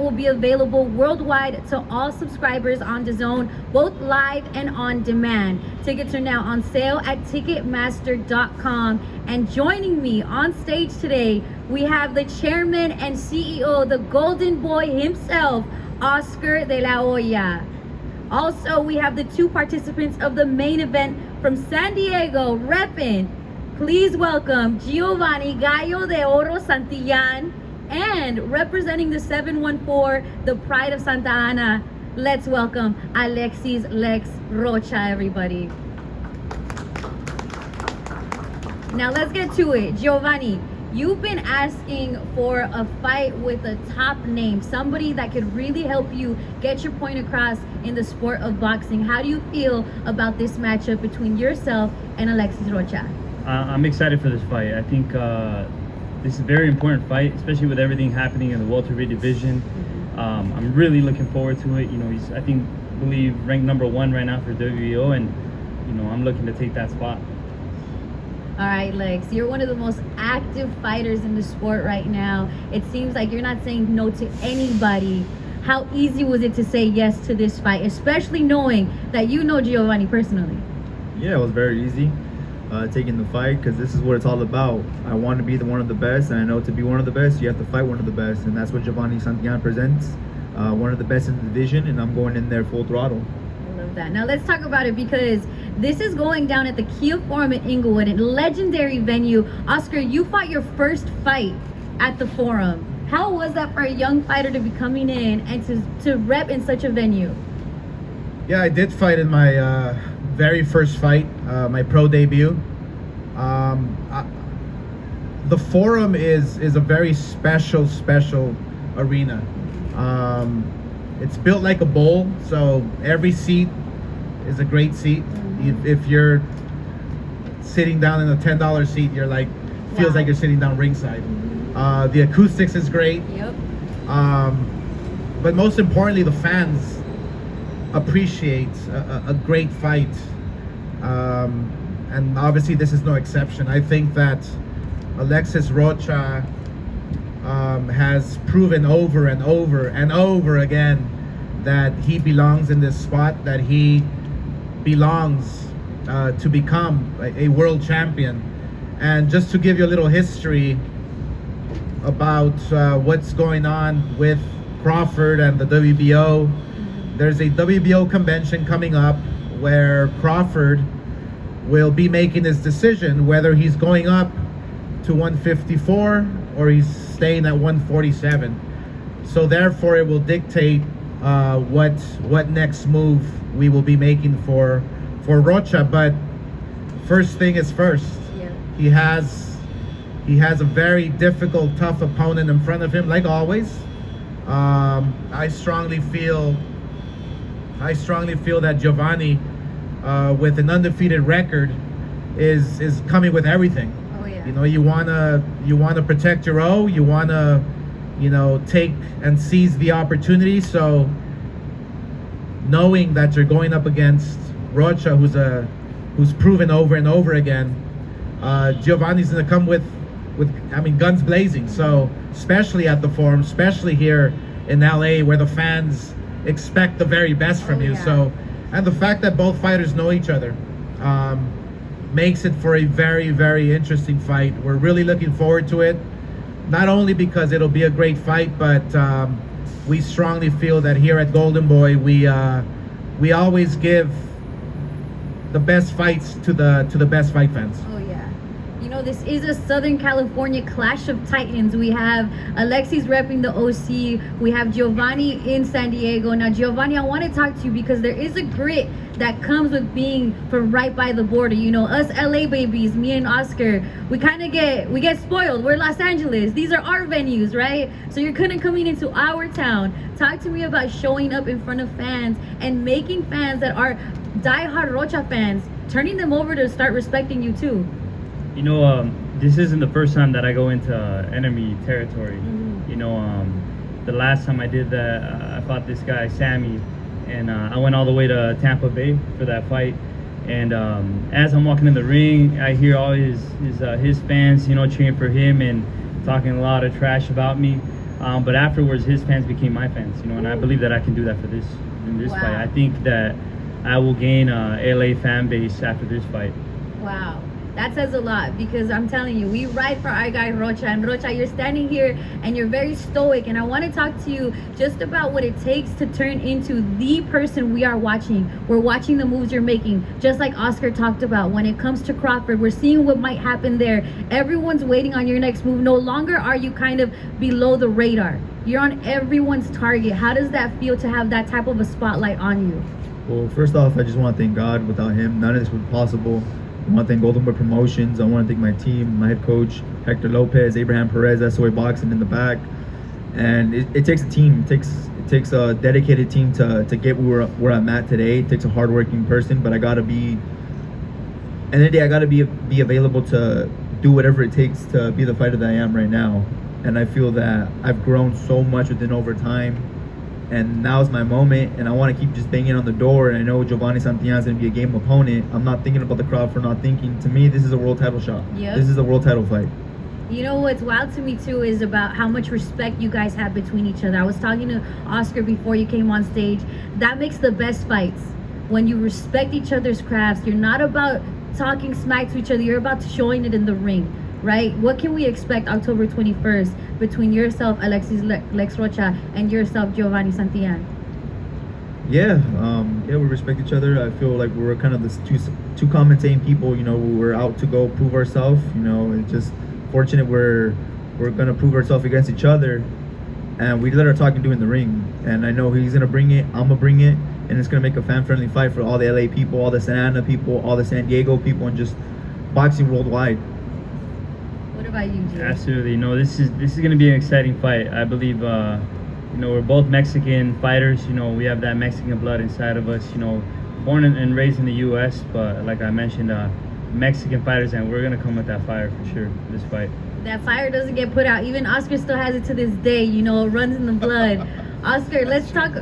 will be available worldwide to all subscribers on DAZN, both live and on demand. Tickets are now on sale at Ticketmaster.com. And joining me on stage today, we have the chairman and CEO, the Golden Boy himself, Oscar de la Hoya. Also, we have the two participants of the main event from San Diego, repping. Please welcome Giovanni Gallo de Oro Santillan, and representing the 714, the Pride of Santa Ana, let's welcome Alexis Lex Rocha, everybody. Now let's get to it. Giovanni, you've been asking for a fight with a top name, somebody that could really help you get your point across in the sport of boxing. How do you feel about this matchup between yourself and Alexis Rocha? I'm excited for this fight. I think this is a very important fight, especially with everything happening in the welterweight division. I'm really looking forward to it. You know, he's, I believe ranked #1 right now for WBO, and you know, I'm looking to take that spot. All right, Lex, you're one of the most active fighters in the sport right now. It seems like you're not saying no to anybody. How easy was it to say yes to this fight, especially knowing that you know Giovanni personally? Yeah, it was very easy taking the fight, because this is what it's all about. I want to be one of the best, and I know to be one of the best, you have to fight one of the best, and that's what Giovanni Santillan presents. One of the best in the division, and I'm going in there full throttle. I love that. Now let's talk about it, because this is going down at the Kia Forum in Inglewood, a legendary venue. Oscar, you fought your first fight at the Forum. How was that for a young fighter to be coming in and to rep in such a venue? Yeah, I did fight in my very first fight, my pro debut. The Forum is a very special arena. It's built like a bowl, so every seat is a great seat. If you're sitting down in a $10 seat, you're like, feels like you're sitting down ringside. The acoustics is great. Yep. But most importantly, the fans appreciate a great fight. And obviously this is no exception. I think that Alexis Rocha has proven over and over again that he belongs in this spot, that he belongs to become a world champion. And just to give you a little history about what's going on with Crawford and the WBO, there's a WBO convention coming up where Crawford will be making his decision whether he's going up to 154 or he's staying at 147. So therefore it will dictate what next move we will be making for Rocha. But first thing is first. Yeah. He has a very difficult, tough opponent in front of him, like always. I strongly feel that Giovanni, with an undefeated record, is coming with everything. Oh yeah. You know, you wanna protect your O. You wanna, take and seize the opportunity. So, knowing that you're going up against Rocha, who's proven over and over again, Giovanni's gonna come with guns blazing. So, especially at the Forum, especially here in LA, where the fans expect the very best from you. Yeah. So, and the fact that both fighters know each other makes it for a very interesting fight. We're really looking forward to it, not only because it'll be a great fight, but we strongly feel that here at Golden Boy, we always give the best fights to the best fight fans. Oh yeah. You know, this is a Southern California clash of titans. We have Alexis repping the OC. We have Giovanni in San Diego. Now, Giovanni, I want to talk to you because there is a grit that comes with being from right by the border. You know, us LA babies, me and Oscar, we get spoiled. We're Los Angeles. These are our venues, right? So you're kind of coming into our town. Talk to me about showing up in front of fans and making fans that are diehard Rocha fans, turning them over to start respecting you too. You know, this isn't the first time that I go into enemy territory. You know, the last time I did that, I fought this guy, Sammy, and I went all the way to Tampa Bay for that fight. And as I'm walking in the ring, I hear all his fans, you know, cheering for him and talking a lot of trash about me. But afterwards, his fans became my fans, you know, and I believe that I can do that in this Wow. fight. I think that I will gain a LA fan base after this fight. Wow, that says a lot, because I'm telling you, we ride for our guy Rocha. And Rocha, you're standing here and you're very stoic, and I want to talk to you just about what it takes to turn into the person we are watching. We're watching the moves you're making, just like Oscar talked about. When it comes to Crawford, we're seeing what might happen there. Everyone's waiting on your next move. No longer are you kind of below the radar. You're on everyone's target. How does that feel to have that type of a spotlight on you? Well, first off, I just want to thank God. Without him, none of this would be possible. I want to thank Golden Boy Promotions. I want to thank my team, my head coach, Hector Lopez, Abraham Perez, SOA Boxing in the back. And it takes a team. It takes a dedicated team to get where I'm at today. It takes a hardworking person, but I got to be, end of the day, I got to be available to do whatever it takes to be the fighter that I am right now. And I feel that I've grown so much within over time. And now's my moment, and I want to keep just banging on the door. And I know Giovanni Santillan is going to be a game opponent. I'm not thinking about the crowd for not thinking. To me, this is a world title shot. Yep. This is a world title fight. You know what's wild to me too is about how much respect you guys have between each other. I was talking to Oscar before you came on stage. That makes the best fights, when you respect each other's crafts. You're not about talking smack to each other. You're about showing it in the ring, right? What can we expect October 21st between yourself, Alexis Lex Rocha, and yourself, Giovanni Santillan? Yeah, we respect each other. I feel like we're kind of the two commentating people. You know, we're out to go prove ourselves. You know, it's just fortunate we're gonna prove ourselves against each other, and we let our talking do in the ring. And I know he's gonna bring it. I'm gonna bring it, and it's gonna make a fan-friendly fight for all the LA people, all the Santa Ana people, all the San Diego people, and just boxing worldwide. What about you, Gio? Absolutely. No, this is going to be an exciting fight. I believe, we're both Mexican fighters. You know, we have that Mexican blood inside of us. You know, born and raised in the U.S., but like I mentioned, Mexican fighters, and we're going to come with that fire for sure, this fight. That fire doesn't get put out. Even Oscar still has it to this day. You know, it runs in the blood. Oscar, let's talk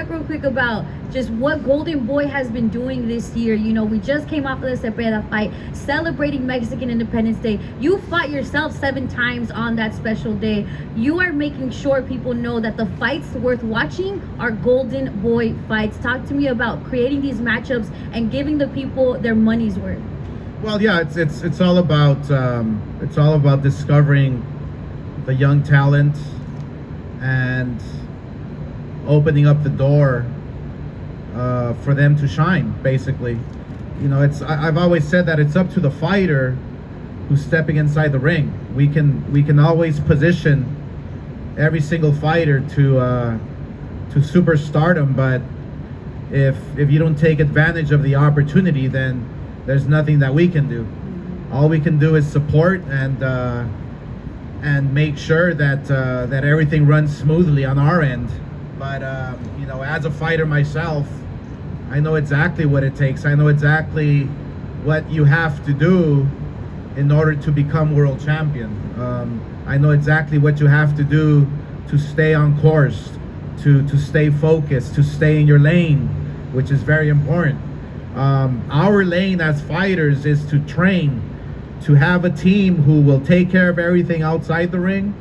real quick about just what Golden Boy has been doing this year. You know, we just came off of the Cepeda fight, celebrating Mexican Independence Day. You fought yourself 7 times on that special day. You are making sure people know that the fights worth watching are Golden Boy fights. Talk to me about creating these matchups and giving the people their money's worth. Well, yeah, it's all about discovering the young talent and opening up the door for them to shine. Basically, you know, I've always said that it's up to the fighter who's stepping inside the ring. We can always position every single fighter to superstardom, but if you don't take advantage of the opportunity, then there's nothing that we can do. All we can do is support and make sure that everything runs smoothly on our end. But you know, as a fighter myself, I know exactly what it takes. I know exactly what you have to do in order to become world champion. I know exactly what you have to do to stay on course, to stay focused, to stay in your lane, which is very important. Our lane as fighters is to train, to have a team who will take care of everything outside the ring.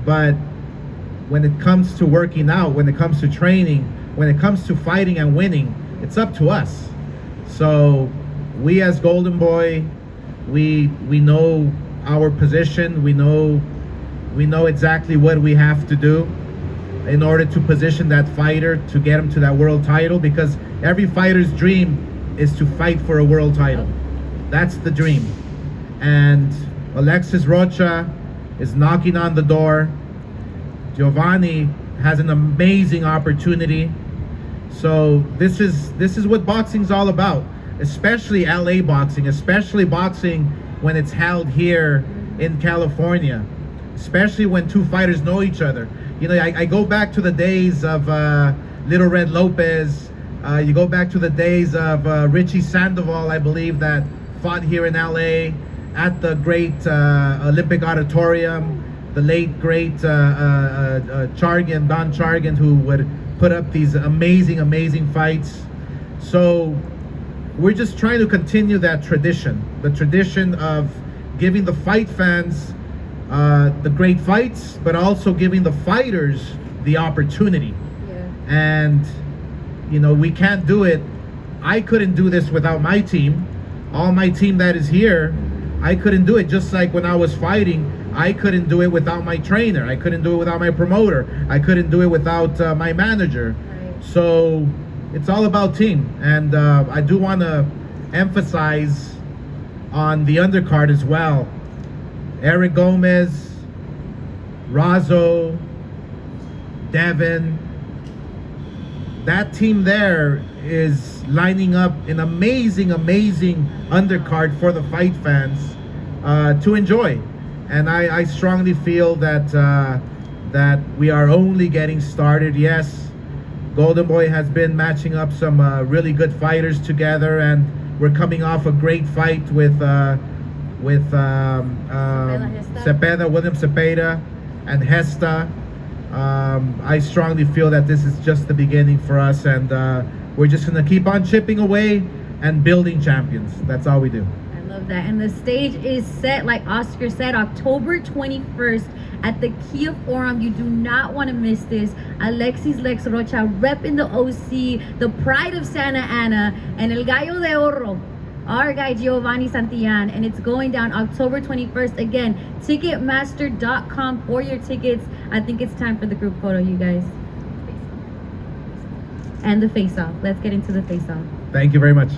But when it comes to working out, when it comes to training, when it comes to fighting and winning, it's up to us. So we as Golden Boy, we know our position. We know exactly what we have to do in order to position that fighter to get him to that world title, because every fighter's dream is to fight for a world title. That's the dream. And Alexis Rocha is knocking on the door. Giovanni has an amazing opportunity. So this is what boxing's all about, especially LA boxing, especially boxing when it's held here in California, especially when two fighters know each other. You know, I go back to the days of Little Red Lopez. You go back to the days of Richie Sandoval, I believe, that fought here in LA at the great Olympic Auditorium. The late great Chargan, Don Chargan, who would put up these amazing fights. So we're just trying to continue that tradition, the tradition of giving the fight fans the great fights, but also giving the fighters the opportunity. Yeah. And you know, we can't do it. I couldn't do this without my team. All my team that is here, I couldn't do it. Just like when I was fighting, I couldn't do it without my trainer. I couldn't do it without my promoter. I couldn't do it without my manager. Right. So it's all about team. And I do want to emphasize on the undercard as well. Eric Gomez, Razzo, Devin, that team there is lining up an amazing undercard for the fight fans to enjoy. And I strongly feel that that we are only getting started. Yes, Golden Boy has been matching up some really good fighters together, and we're coming off a great fight with Cepeda, William Cepeda, and Hesta. I strongly feel that this is just the beginning for us, and we're just gonna keep on chipping away and building champions. That's all we do. I love that. And the stage is set, like Oscar said, October 21st at the Kia Forum. You do not want to miss this. Alexis Lex Rocha repping the OC, the pride of Santa Ana, and El Gallo de Oro, our guy Giovanni Santillan, and it's going down October 21st. Again, Ticketmaster.com for your tickets. I think it's time for the group photo, you guys. And the face-off. Let's get into the face-off. Thank you very much.